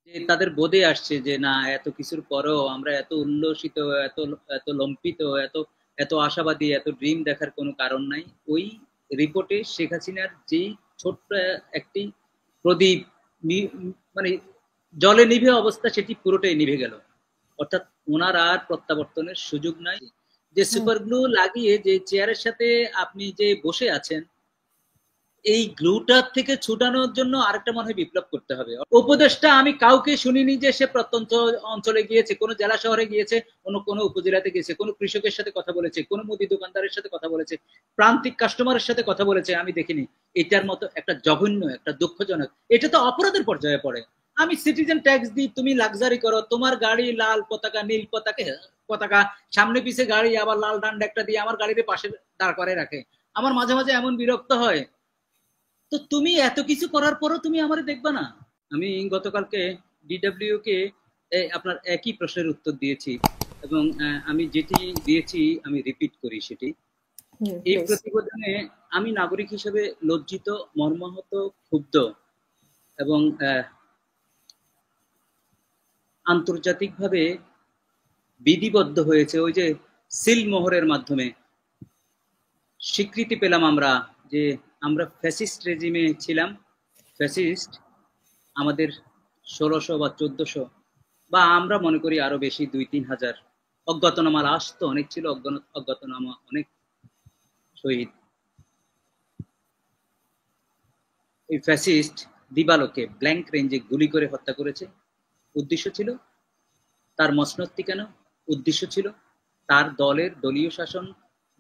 যে তাদের বোধে আসছে যে না, এত কিছুর পরেও আমরা এত উল্লসিত, এত এত লম্পিত, এত এত আশাবাদী, এত ড্রিম দেখার কোনো কারণ নাই। ওই রিপোর্টে শেখ হাসিনার যেই ছোট্ট একটি প্রদীপ মানে জলে নিভে অবস্থা, সেটি পুরোটাই নিভে গেল। অর্থাৎ ওনার আর প্রত্যাবর্তনের সুযোগ নাই। যে হুম। সুপার গ্লু লাগিয়ে যে চেয়ারের সাথে আপনি যে বসে আছেন, এই গ্লুটার থেকে ছুটানোর জন্য আরেকটা মনে হয় বিপ্লব করতে হবে। উপদেশটা আমি কাউকে শুনিনি যে সে প্রত্যন্ত অঞ্চলে গিয়েছে, কোনো জেলা শহরে গিয়েছে, কোনো উপজেলাতে গিয়েছে, কোনো কৃষকের সাথে কথা বলেছে, কোনো মুদি দোকানদারের সাথে কথা বলেছে, প্রান্তিক কাস্টমারের সাথে কথা বলেছে, আমি দেখিনি। এটার মতো একটা জঘন্য, একটা দুঃখজনক, এটা তো অপরাধের পর্যায়ে পড়ে। আমি সিটিজেন ট্যাক্স দিই, তুমি লাক্সারি করো, তোমার গাড়ি লাল পতাকা, নীল পতাকা পতাকা, সামনে পিছে গাড়ি, আবার লাল ডান্ডা একটা দিয়ে আমার গাড়ির পাশে দাঁড় করে রাখে। আমার মাঝে মাঝে এমন বিরক্ত হয়, তো তুমি এত কিছু করার পরও তুমি আমারে দেখবা না? আমি গতকালকে ডিডব্লিউ কে আপনার একই প্রশ্নের উত্তর দিয়েছি, এবং আমি যেটি দিয়েছি আমি রিপিট করি সেটি। এই প্লিজ। প্রতিবেদনে আমি নাগরিক হিসেবে লজ্জিত, মর্মাহত, ক্ষুব্ধ, এবং আন্তর্জাতিকভাবে বিধিবদ্ধ হয়েছে ওই যে সিল মোহরের মাধ্যমে স্বীকৃতি পেলাম আমরা যে আমরা ফ্যাসিস্ট রেজিমে ছিলাম। ফ্যাসিস্ট আমাদের ১৬০০ বা ১৪০০, বা আমরা মনে করি আরো বেশি, ২-৩ হাজার অজ্ঞাতনামা লাশ তো অনেক ছিল, অজ্ঞাতনামা অনেক শহীদ। এই ফ্যাসিস্ট দিবালোকে ব্ল্যাঙ্ক রেঞ্জে গুলি করে হত্যা করেছে। উদ্দেশ্য ছিল তার মসনদ টিকানো, উদ্দেশ্য ছিল তার দলের দলীয় শাসন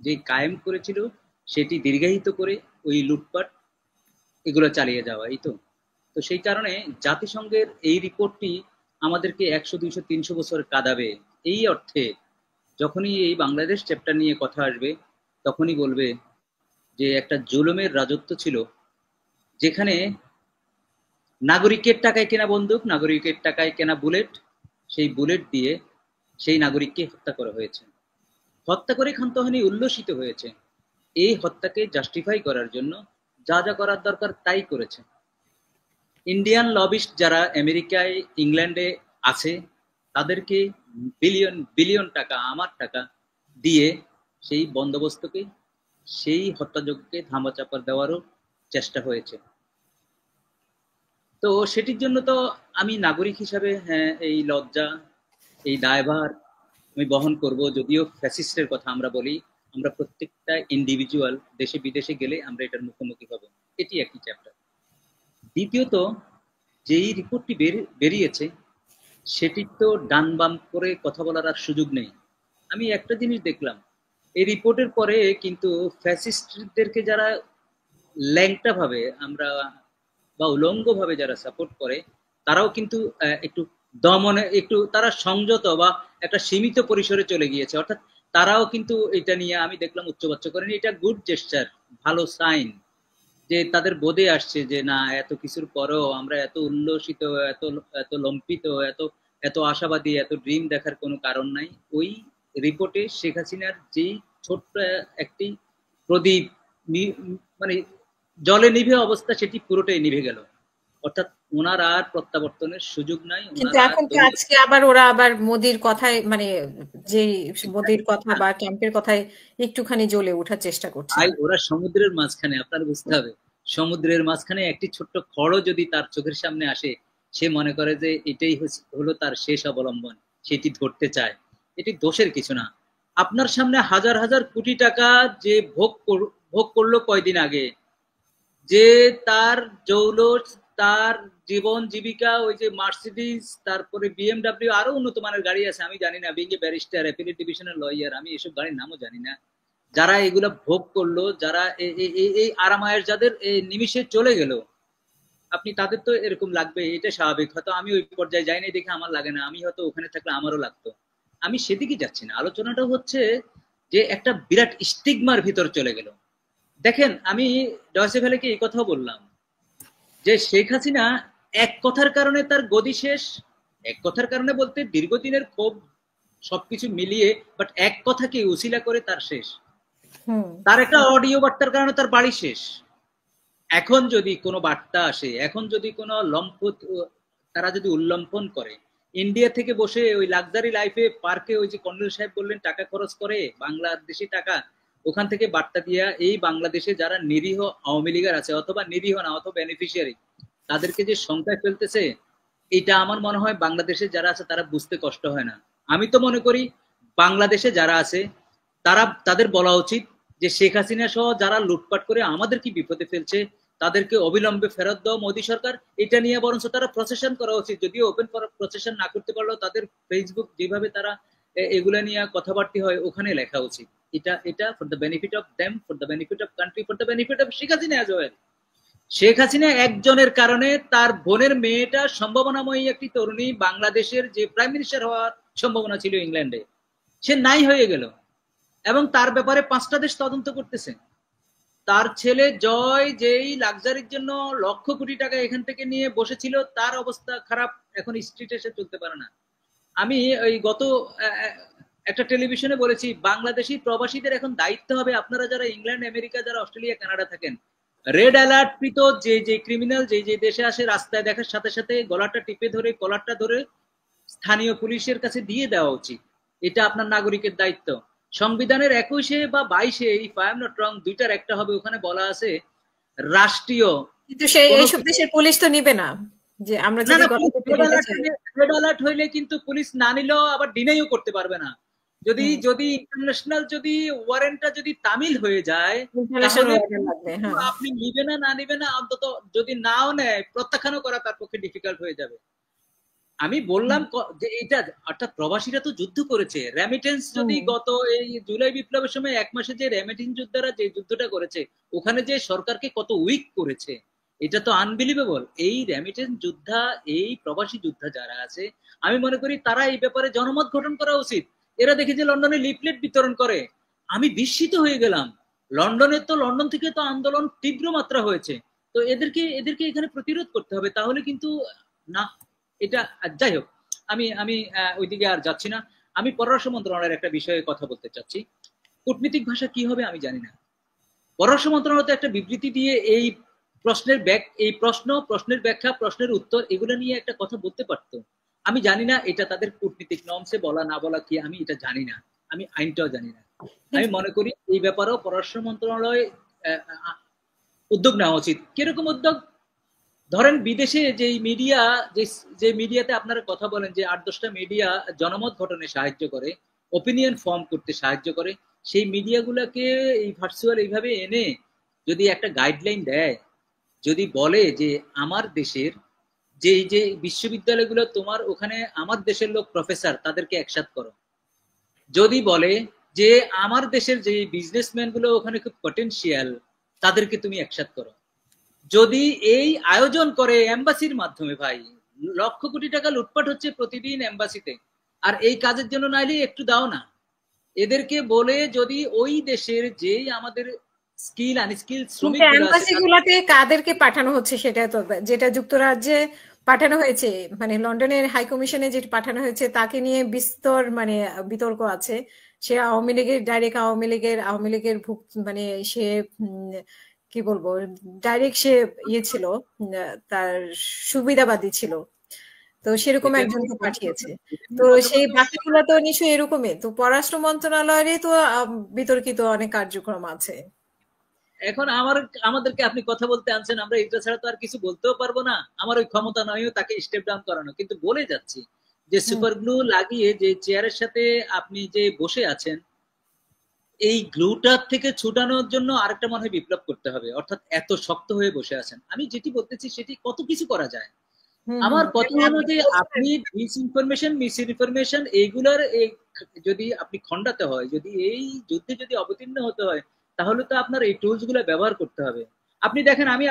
যে কায়েম করেছিল সেটি দীর্ঘায়িত করে ওই লুটপাট এগুলো চালিয়ে যাওয়া। এই তো। তো সেই কারণে জাতিসংঘের এই রিপোর্টটি আমাদেরকে ১০০, ২০০, ৩০০ বছর কাঁদাবে। এই অর্থে যখনই এই বাংলাদেশ চ্যাপ্টার নিয়ে কথা আসবে, তখনই বলবে যে একটা জুলুমের রাজত্ব ছিল, যেখানে নাগরিকের টাকায় কেনা বন্দুক, নাগরিকের টাকায় কেনা বুলেট, সেই বুলেট দিয়ে সেই নাগরিককে হত্যা করা হয়েছে। হত্যা করে খানতহানি উল্লসিত হয়েছে। এই হত্যাকে জাস্টিফাই করার জন্য যা যা করার দরকার তাই করেছে। ইন্ডিয়ান লবিস্ট যারা আমেরিকায়, ইংল্যান্ডে আছে, তাদেরকে বিলিয়ন বিলিয়ন টাকা, আমার টাকা দিয়ে সেই বন্দোবস্তকে, সেই হত্যাযজ্ঞকে ধামাচাপা দেওয়ারও চেষ্টা হয়েছে। তো সেটির জন্য তো আমি নাগরিক হিসাবে, হ্যাঁ, এই লজ্জা, এই দায়ভার আমি বহন করব। যদিও ফ্যাসিস্টের কথা আমরা বলি, আমরা প্রত্যেকটা ইন্ডিভিজুয়াল দেশে বিদেশে গেলে আমরা এটার মুখোমুখি হব। এটি একটি চ্যাপ্টার। দ্বিতীয়ত, যেই রিপোর্টটি বেরিয়েছে সেটি তো ডান বাম করে কথা বলার আর সুযোগ নেই। আমি একটা জিনিস দেখলাম, এই রিপোর্টের পরে কিন্তু ফ্যাসিস্টদেরকে যারা ল্যাংটা ভাবে আমরা বা উলঙ্গ ভাবে যারা সাপোর্ট করে, তারাও কিন্তু একটু দমনে, একটু তারা সংযত বা একটা সীমিত পরিসরে চলে গিয়েছে। অর্থাৎ তারাও কিন্তু এটা নিয়ে আমি দেখলাম উচ্চবাচ্য করেনি। এটা গুড জেস্টার, ভালো সাইন, যে তাদের বোধে আসছে যে না, এত কিছুর পরেও আমরা এত উল্লসিত, এত এত লম্পিত, এত এত আশাবাদী, এত ড্রিম দেখার কোনো কারণ নাই। ওই রিপোর্টে শেখ হাসিনার যেই ছোট্ট একটি প্রদীপ মানে জলে নিভে অবস্থা, সেটি পুরোটাই নিভে গেল। অর্থাৎ ওনার আর প্রত্যাবর্তনের সুযোগ নাই, কিন্তু ওনার আর এখন তো দলীয়। আজকে আবার ওরা আবার মোদির কথায় মানে যেই মোদির কথা বা ট্রাম্পের কথায় একটুখানি জ্বলে ওঠার চেষ্টা করছে। ভাই, ওরা সমুদ্রের মাঝখানে, আপনার বুঝতে হবে, সমুদ্রের মাঝখানে একটি ছোট্ট খড়ও যদি তার চোখের সামনে আসে, সে মনে করে যে এটাই হলো তার শেষ অবলম্বন, সেটি ধরতে চায়। এটি দোষের কিছু না। আপনার সামনে হাজার হাজার কোটি টাকা যে ভোগ করলো কয়দিন আগে, যে তার জৌলস, তার জীবন জীবিকা, ওই যে মার্সিডিজ, তারপরে বিএমডাব্লিউ, আরো উন্নত মানের গাড়ি আছে, আমি জানি না, বিং এ ব্যারিস্টার, অ্যাপিলেট ডিভিশনের লয়ার, আমি এসব গাড়ির নামও জানি না। যারা এগুলো ভোগ করলো, যারা এই আরামায়ের যাদের এই নিমিষে চলে গেল, আপনি তাদের তো এরকম লাগবে, এটা স্বাভাবিক। হয়তো আমি ওই পর্যায়ে যাই নাই দেখে আমার লাগে না, আমি হয়তো ওখানে থাকলে আমারও লাগতো। আমি সেদিকে যাচ্ছি না, আলোচনাটা হচ্ছে যে একটা বিরাট স্টিগমার ভিতর চলে গেল। দেখেন, আমি ডয়সে ভ্যালেকে এই কথাও বললাম যে শেখ হাসিনা এক কথার কারণে তার গদি শেষ। এক কথার কারণে বলতে দীর্ঘদিনের ক্ষোভ সবকিছু মিলিয়ে, বাট এক কথাকে উসিলা করে তার শেষ। হুম। তার একটা অডিও বার্তার কারণে তার বাড়ি শেষ। এখন যদি কোনো বার্তা আসে, এখন যদি কোনো লম্পট তারা যদি উল্লঙ্ঘন করে, ইন্ডিয়া থেকে বসে ওই লাক্সারি লাইফে পার্কে ওই যে কর্নেল সাহেব বললেন টাকা খরচ করে বাংলাদেশি টাকা, ওখান থেকে বার্তা দিয়া এই বাংলাদেশে যারা নিরীহ আওয়ামী লীগের আছে অথবা নিরীহ না অথবা বেনিফিশিয়ারি, তাদেরকে যে সংখ্যায় ফেলতেছে, এটা আমার মনে হয় বাংলাদেশে যারা আছে তারা বুঝতে কষ্ট হয় না। আমি তো মনে করি বাংলাদেশে যারা আছে তাদের বলা উচিত যে শেখ হাসিনা সহ যারা লুটপাট করে আমাদের কি বিপদে ফেলছে তাদেরকে অবিলম্বে ফেরত দাও মোদী সরকার, এটা নিয়ে বরঞ্চ তারা প্রসেশন করা উচিত। যদিও ওপেন প্রসেশন না করতে পারলেও তাদের ফেসবুক যেভাবে তারা এগুলা নিয়ে কথাবার্তা হয় ওখানে লেখা উচিত। এটা এটা for the benefit of them, for the benefit of country, for the benefit of Sheikh Hasina as well. Sheikh Hasina একজনের কারণে তার বোনের মেয়েটা সম্ভাবনাময়ী একটি তরুণী, বাংলাদেশের যে প্রাইম মিনিস্টার হওয়ার সম্ভাবনা ছিল ইংল্যান্ডে, সে নাই হয়ে গেল এবং তার ব্যাপারে 5টা দেশ তদন্ত করতেছে। তার ছেলে জয় যেই লাক্সারির জন্য লক্ষ কোটি টাকা এখান থেকে নিয়ে বসেছিল, তার অবস্থা খারাপ, এখন স্ট্রিটে এসে চলতে পারে না। আমি ওই গত একটা টেলিভিশনে বলেছি বাংলাদেশি প্রবাসীদের এখন দায়িত্ব হবে, আপনারা যারা ইংল্যান্ড আমেরিকা যারা অস্ট্রেলিয়া কানাডা থাকেন, রেড অ্যালার্ট কৃত যে যে ক্রিমিনাল যে দেশে আসে রাস্তায় দেখার সাথে সাথে গলাটা টিপে ধরে কলারটা ধরে স্থানীয় পুলিশের কাছে দিয়ে দেওয়া উচিত। এটা আপনার নাগরিকের দায়িত্ব। সংবিধানের 21 বা 22, if I am not wrong, দুইটার একটা হবে, ওখানে বলা আছে রাষ্ট্রীয়, কিন্তু সেই এইসব দেশের পুলিশ তো নিবে না যে আমরা যদি রেড অ্যালার্ট হইলে কিন্তু পুলিশ না নিলেও আবার ডিনাইও করতে পারবে না। যদি ইন্টারন্যাশনাল যদি ওয়ারেন্টটা যদি তামিল হয়ে যায় তাহলে আপনি নিবে না, না নিবে না, অন্তত যদি নাও নেয় প্রত্যাখ্যানও করা তার পক্ষে ডিফিকাল্ট হয়ে যাবে। আমি বললাম যে এটা অর্থাৎ প্রবাসীরা তো যুদ্ধ করেছে, রেমিটেন্স যদি গত এই জুলাই বিপ্লবের সময় 1 মাসে যে রেমিটেন্স যোদ্ধারা যে যুদ্ধটা করেছে ওখানে যে সরকারকে কত উইক করেছে, এটা তো আনবিলিভেবল। এই রেমিটেন্স যোদ্ধা, এই প্রবাসী যোদ্ধা যারা আছে, আমি মনে করি তারা এই ব্যাপারে জনমত গঠন করা উচিত। এরা দেখি যে লন্ডনে লিফলেট বিতরণ করে, আমি বিস্মিত হয়ে গেলাম। লন্ডন থেকে তো আন্দোলন তীব্র মাত্রা হয়েছে, তো এদেরকে এখানে প্রতিরোধ করতে হবে, তাহলে কিন্তু না এটা। যাই হোক, আমি ওইদিকে আর যাচ্ছি না। আমি পররাষ্ট্র মন্ত্রণালয়ের একটা বিষয়ে কথা বলতে চাচ্ছি। কূটনীতিক ভাষা কি হবে আমি জানি না। পররাষ্ট্র মন্ত্রণালয় তো একটা বিবৃতি দিয়ে এই প্রশ্নের ব্যাখ্যা, প্রশ্নের উত্তর এগুলো নিয়ে একটা কথা বলতে পারতো। আমি জানি না এটা তাদের কূটনীতিক নর্মসে বলা না বলা কি, আমি এটা জানি না, আমি আইনটাও জানি না। আমি মনে করি এই ব্যাপারেও পররাষ্ট্র মন্ত্রণালয় উদ্যোগ নেওয়া উচিত। কিরকম উদ্যোগ? ধরেন বিদেশে যে মিডিয়াতে আপনারা কথা বলেন যে 8-10টা মিডিয়া জনমত গঠনে সাহায্য করে, ওপিনিয়ন ফর্ম করতে সাহায্য করে, সেই মিডিয়াগুলোকে এই ভার্চুয়াল এইভাবে এনে যদি একটা গাইডলাইন দেয়, যদি বলে যে আমার দেশের যে বিশ্ববিদ্যালয়গুলো তোমার ওখানে আমার দেশের লোক প্রফেসর তাদেরকে একসাথে করো, যদি বলে যে আমার দেশের যে বিজনেসম্যান গুলো ওখানে খুব পটেনশিয়াল তাদেরকে তুমি একসাথে করো, যদি এই আয়োজন করে এম্বাসির মাধ্যমে, ভাই লক্ষ কোটি টাকা লুটপাট হচ্ছে প্রতিদিন এম্বাসিতে, আর এই কাজের জন্য নাইলে একটু দাও না এদেরকে বলে, যদি ওই দেশের যেই আমাদের স্কিল আনস্কিল শ্রমিক এম্বাসিগুলোতে কাদেরকে পাঠানো হচ্ছে সেটা তো, যেটা যুক্তরাজ্যে পাঠানো হয়েছে মানে লন্ডনের হাই কমিশনে যেটা পাঠানো হয়েছে তাকে নিয়ে বিস্তর মানে বিতর্ক আছে। সে আওয়ামী লীগের মানে সে কি বলবো ডাইরেক্ট সে ছিল, তার সুবিধাবাদী ছিল, তো সেরকম একজনকে পাঠিয়েছে। তো সেই বাকিগুলো তো নিশ্চয়ই এরকমই। তো পররাষ্ট্র মন্ত্রণালয়েরই তো বিতর্কিত অনেক কার্যক্রম আছে। এখন আমাদেরকে আপনি কথা বলতে আনছেন, আমরা এটা ছাড়া তো আর কিছু বলতেও পারবো না। আমার ওই ক্ষমতা নয়ও তাকে স্টেপ ডাউন করানো, কিন্তু বলে যাচ্ছি যে সুপার গ্লু লাগিয়ে যে চেয়ারের সাথে আপনি যে বসে আছেন, এই গ্লুটার থেকে ছুটানোর জন্য আরেকটা মনে হয় বিপ্লব করতে হবে, অর্থাৎ এত শক্ত হয়ে বসে আছেন। আমি যেটি বলতেছি সেটি কত কিছু করা যায়। আমার কথা হলো যে আপনি মিসইনফরমেশন এইগুলার যদি আপনি খণ্ডাতে হয়, যদি এই যুদ্ধে যদি অবতীর্ণ হতে হয়, তাহলে তো আপনার এই টুলস গুলো ব্যবহার করতে হবে। আপনি দেখেন, আমি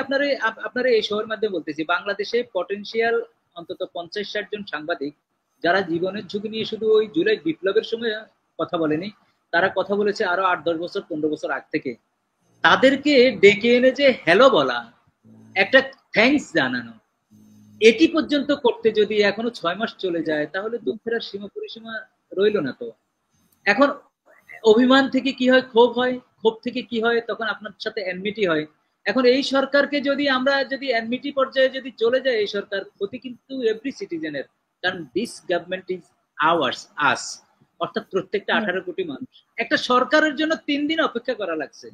আপনার এই শোয়ের মাধ্যমে বলতেছি, বাংলাদেশে পটেনশিয়াল অন্তত 50-60 জন সাংবাদিক যারা জীবনের ঝুঁকি নিয়ে শুধু ওই জুলাই বিপ্লবের সময় কথা বলেনি, তারা কথা বলেছে আরো 8-10 বছর 15 বছর আগ থেকে। তাদেরকে ডেকে এনে যে হ্যালো বলা, একটা থ্যাঙ্কস জানানো, এটি পর্যন্ত করতে যদি এখনো 6 মাস চলে যায়, তাহলে দুঃখের আর সীমা পরিসীমা রইল না। তো এখন অভিমান থেকে কি হয়? ক্ষোভ হয়, ক্ষোভ থেকে কি হয়? তখন আপনার সাথে এনমিটি হয়। এখন এই সরকারকে যদি আমরা যদি এনমিটি পর্যায়ে যদি চলে যায় এই সরকার, ক্ষতি কিন্তু এভরি সিটিজেনের। কারণ দিস গভর্নমেন্ট ইজ আওয়ার্স, আস, অর্থাৎ প্রত্যেকটা 18 কোটি মানুষ। একটা সরকারের জন্য 3 দিন অপেক্ষা করা লাগছে,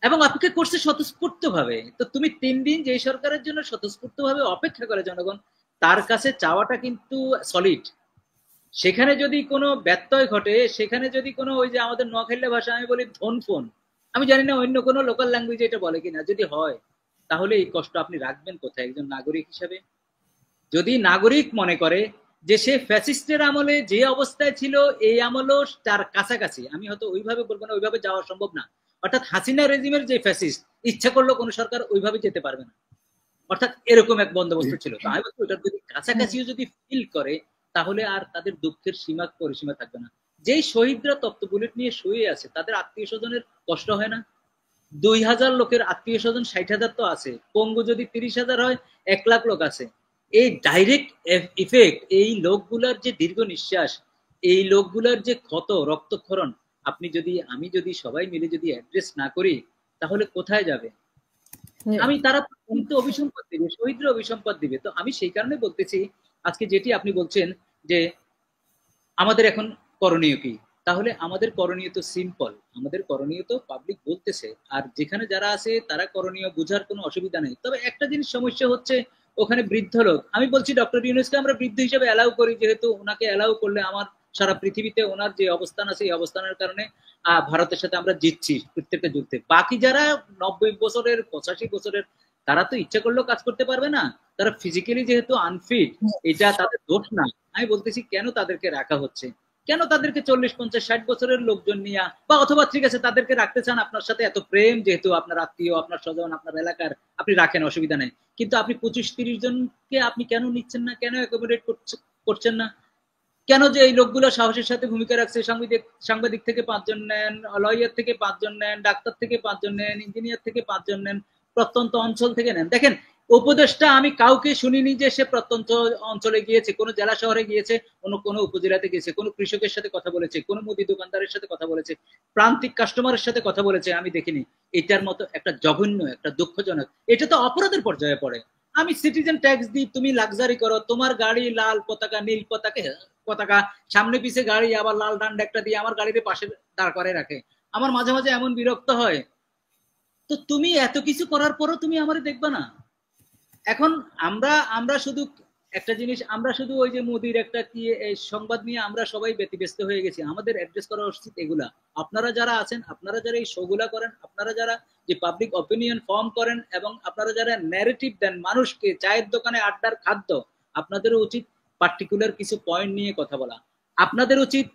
এবং অপেক্ষা করছে স্বতঃস্ফূর্ত ভাবে। তো তুমি 3 দিন যে সরকারের জন্য স্বতঃস্ফূর্ত ভাবে অপেক্ষা করে জনগণ, তার কাছে চাওয়াটা কিন্তু সলিড। সেখানে যদি কোনো ব্যত্যয় ঘটে, সেখানে যদি কোনো ওই যে আমাদের নোয়াখালী ভাষা আমি বলি ধন ফোন, আমি জানি না অন্য কোনো লোকাল ল্যাঙ্গুয়েজে এটা বলে কিনা, যদি হয় তাহলে এই কষ্ট আপনি রাখবেন কোথায় একজন নাগরিক হিসাবে? যদি নাগরিক মনে করে যে সে ফ্যাসিস্টের আমলে যে অবস্থায় ছিল এই আমলও তার কাছাকাছি, আমি হয়তো ওইভাবে বলবো না, ওইভাবে যাওয়া সম্ভব না, অর্থাৎ হাসিনা রেজিমের যে ফ্যাসিস্ট, ইচ্ছা করলেও কোনো সরকার ওইভাবে যেতে পারবে না, অর্থাৎ এরকম এক বন্দোবস্ত ছিল। তো আমি বলছি ওটার যদি কাছাকাছিও যদি ফিল করে, তাহলে আর তাদের দুঃখের সীমা পরিসীমা থাকবে না। যেই শহীদরা তপ্ত বুলেট নিয়ে শুয়ে আছে, তাদের আত্মীয় স্বজনের কষ্ট হয় না? 2000 লোকের আত্মীয় স্বজন 60,000 তো আছে, পঙ্গু যদি 30,000 হয়, 1 লাখ লোক আছে। এই ডাইরেক্ট ইফেক্ট, এই লোকগুলার যে দীর্ঘ নিঃশ্বাস, এই লোকগুলার যে ক্ষত রক্তক্ষরণ, আপনি যদি আমি যদি সবাই মিলে যদি অ্যাড্রেস না করি, তাহলে কোথায় যাবে? আমি তারা কিন্তু অভিসম্পাদ দিবে, শহীদরা অভিসম্পাদ দিবে। তো আমি সেই কারণে বলতেছি, আজকে যেটি আপনি বলছেন যে আমাদের এখন করণীয় কি, তাহলে আমাদের করণীয় তো সিম্পল, আমাদের করণীয় তো পাবলিক বলতেছে, আর যেখানে যারা আছে তারা করণীয় বোঝার কোনো অসুবিধা নেই। তবে একটা জিনিস সমস্যা হচ্ছে, ওখানে বৃদ্ধ লোক, আমি বলছি ডক্টর ইউনূসকে আমরা বৃদ্ধ হিসেবে অ্যালাউ করি, যেহেতু ওনাকে অ্যালাউ করলে আমার সারা পৃথিবীতে ওনার যে অবস্থান আছে, এই অবস্থানের কারণে ভারতের সাথে আমরা জিতছি প্রত্যেকটা যুদ্ধে। বাকি যারা 90 বছরের 85 বছরের, তারা তো ইচ্ছা করলেও কাজ করতে পারবে না, তারা ফিজিক্যালি যেহেতু আনফিট, এটা তাদের দোষ না। আমি বলতেছি কেন তাদেরকে রাখা হচ্ছে, কেন তাদেরকে 40 50 60 বছরের লোকজন নিয়ে, বা অথবা ঠিক আছে তাদেরকে রাখতে চান, আপনার সাথে এত প্রেম, যেহেতু আপনার আত্মীয়, আপনার স্বজন, আপনার এলাকার, আপনি রাখেন, অসুবিধা নেই। কিন্তু আপনি 25 30 জনকে আপনি কেন নিচ্ছেন না, কেন অ্যাকোমোডেট করছেন না? কেন যে এই লোকগুলো সাহসের সাথে ভূমিকা রাখছে, সাংবাদিক থেকে 5 জন নেন, লয়ার থেকে 5 জন নেন, ডাক্তার থেকে 5 জন নেন, ইঞ্জিনিয়ার থেকে 5 জন নেন, প্রত্যন্ত অঞ্চল থেকে নেন। দেখেন, উপদেশটা আমি কাউকে শুনিনি যে সে প্রত্যন্ত অঞ্চলে গিয়েছে, কোনো জেলা শহরে গিয়েছে, কোনো উপজেলাতে গিয়েছে, কোনো কৃষকের সাথে কথা বলেছে, কোনো মুদি দোকানদারের সাথে কথা বলেছে, প্রান্তিক কাস্টমারের সাথে কথা বলেছে, আমি দেখিনি। এটার মতো একটা জঘন্য, একটা দুঃখজনক, এটা তো অপরাধের পর্যায়ে পড়ে। আমি সিটিজেন ট্যাক্স দিই, তুমি লাক্সারি করো, তোমার গাড়ি লাল পতাকা নীল পতাকা, সামনে পিছে গাড়ি, আবার লাল ডান্ডা একটা দিয়ে আমার গাড়ির পাশে দাঁড় করে রাখে। আমার মাঝে মাঝে এমন বিরক্ত হয়, তো তুমি এত কিছু করার পরও তুমি আমারে দেখবা না? এখন আমরা আমরা শুধু একটা জিনিস, আমরা শুধু ওই যে মোদির একটা কি সংবাদ নিয়ে আমরা সবাই ব্যতিব্যস্ত হয়ে গেছি। আমাদের অ্যাড্রেস করা উচিত এগুলা। আপনারা যারা আছেন, আপনারা যারা এই শোগুলা করেন, আপনারা যারা যে পাবলিক অপিনিয়ন ফর্ম করেন, এবং আপনারা যারা ন্যারেটিভ দেন মানুষকে, চায়ের দোকানে আড্ডার খাদ্য, আপনাদেরও উচিত পার্টিকুলার কিছু পয়েন্ট নিয়ে কথা বলা। আপনাদের উচিত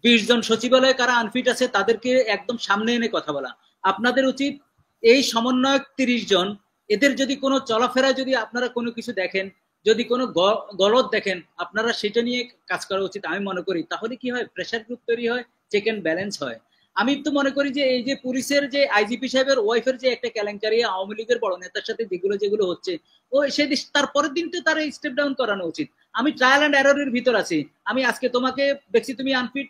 20 জন সচিবালয়ে কারা আনফিট আছে তাদেরকে একদম সামনে এনে কথা বলা। আপনাদের উচিত এই সমন্বয়ক 30 জন, এদের যদি কোনো চলাফেরা যদি আপনারা কোনো কিছু দেখেন, যদি কোনো গলদ দেখেন, আপনারা সেটা নিয়ে কাজ করা উচিত আমি মনে করি। তাহলে কি হয়, প্রেশার গ্রুপ তৈরি হয়, চেক এন্ড ব্যালেন্স হয়। আমি তো মনে করি যে এই যে পুলিশের যে আইজিপি সাহেবের ওয়াইফের যে একটা কেলেঙ্কারি, আওয়ামী লীগের বড় নেতার সাথে যেগুলো হচ্ছে, ও সেদিন তারপরের দিন তো তার স্টেপ ডাউন করানো উচিত। আমি ট্রায়াল এন্ড এররের ভিতর আছি। আমি আজকে তোমাকে দেখছি তুমি আনফিট,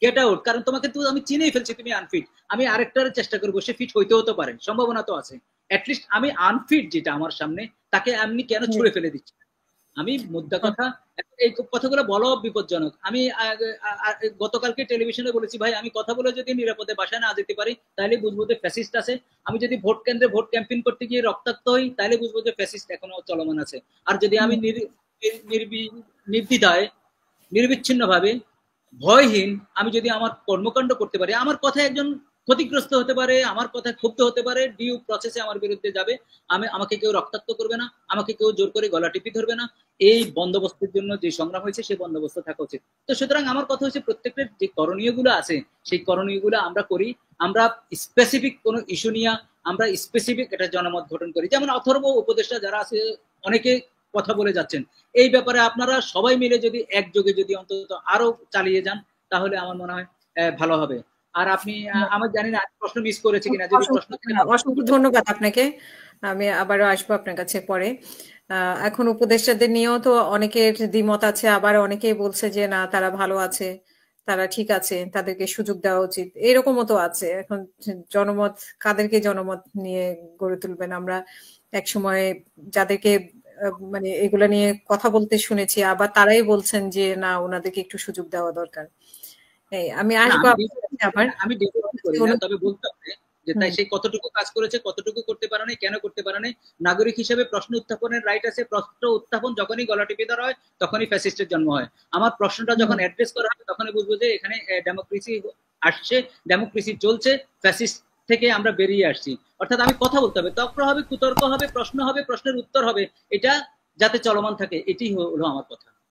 গেট আউট, কারণ তোমাকে তো আমি চিনেই ফেলছি তুমি আনফিট। আমি আরেকটার চেষ্টা করবো, সে ফিট হইতেও তো পারে, সম্ভাবনা তো আছে। অ্যাটলিস্ট আমি আনফিট যেটা আমার সামনে, তাকে এমনি কেন ছুড়ে ফেলে দিচ্ছি? আমি মুদ্রা কথা, এই কথাগুলো বলো বিপজ্জনক। আমি গতকালকে টেলিভিশনে বলেছি, ভাই আমি কথা বলে যদি নিরাপদে বাসায় না যেতে পারি, তাহলে বুঝবো যে ফ্যাসিস্ট আছে। আমি যদি ভোট কেন্দ্রে ভোট ক্যাম্পেইন করতে গিয়ে রক্তাক্ত হই, তাহলে বুঝবো যে ফ্যাসিস্ট এখনো চলমান আছে। আর যদি আমি নির্দ্বিধায়, নির্বিচ্ছিন্ন ভাবে, ভয়হীন আমি যদি আমার কর্মকাণ্ড করতে পারি, আমার কথা একজন ক্ষতিগ্রস্ত হতে পারে, আমার কথা ক্ষুব্ধ হতে পারে, ডিউ প্রসেসে আমার বিরুদ্ধে যাবে, আমাকে কেউ রক্তাক্ত করবে না, আমাকে কেউ জোর করে গলা টিপি ধরবে না। এই বন্দোবস্তের জন্য যে সংগ্রাম হয়েছে, সেই বন্দোবস্ত থাকা উচিত। তো সুতরাং আমার কথা হচ্ছে, প্রত্যেকের যে করণীয় গুলো আছে, সেই করণীয় গুলো আমরা করি। আমরা স্পেসিফিক কোনো ইস্যু নিয়ে আমরা স্পেসিফিক একটা জনমত গঠন করি। যেমন অথর্ব উপদেষ্টা যারা আছে, অনেকে কথা বলে যাচ্ছেন এই ব্যাপারে, আপনারা সবাই মিলে যদি একযোগে যদি অন্তত আরো চালিয়ে যান, তাহলে আমার মনে হয় ভালো হবে। আর আপনি, আমার জানি না প্রশ্ন মিস করেছে কিনা, যদি প্রশ্ন অসংখ্য ধন্যবাদ আপনাকে। আমি আবারও আসবো আপনার কাছে পরে। এখন উপদেষ্টাদের নিয়েও তো অনেকের দ্বিমত আছে, আবার অনেকেই বলছে যে না, তারা ভালো আছে। তারা ঠিক আছে, তাদেরকে সুযোগ দেওয়া উচিত, এরকমও তো আছে। এখন জনমত, কাদেরকে জনমত নিয়ে গড়ে তুলবেন? আমরা এক সময় যাদেরকে মানে এগুলা নিয়ে কথা বলতে শুনেছি, আবার তারাই বলছেন যে না, ওনাদেরকে একটু সুযোগ দেওয়া দরকার। আমি আসবো আবার। আমি ডিসএগ্রি করি না, তবে বলতে হবে যে তাই সে কতটুকু কাজ করেছে, কতটুকু করতে পারে নাই, কেন করতে পারে নাই। নাগরিক হিসেবে প্রশ্ন উত্থাপনের রাইট আছে। প্রশ্ন উত্থাপন যখনই গলা টিপে ধরা হয় তখনই ফ্যাসিস্টের জন্ম হয়। আমার প্রশ্নটা যখন অ্যাড্রেস করা হয় তখনই বুঝবো যে এখানে ডেমোক্রেসি আসছে, ডেমোক্রেসি চলছে, ফ্যাসিস্ট থেকে আমরা বেরিয়ে আসছি। অর্থাৎ আমি কথা বলতে হবে, তর্ক হবে, কুতর্ক হবে, প্রশ্ন হবে, প্রশ্নের উত্তর হবে, এটা যাতে চলমান থাকে, এটাই হলো আমার কথা।